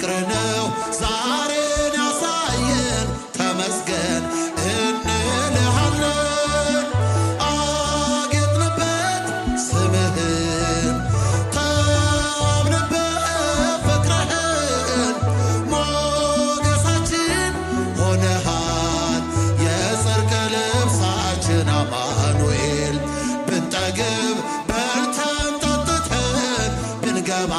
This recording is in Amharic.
ፍቅር ነው ዛሬን ያሳየን ተመስገን እንልሃለን። አጌጥንበት ስምህን ተዋብንበት ፍቅርህን ሞገሳችን ሆነሃል የጽድቅ ልብሳችን አማኑኤል ብንጠግብ በልተን ጠጥተን ብንገባ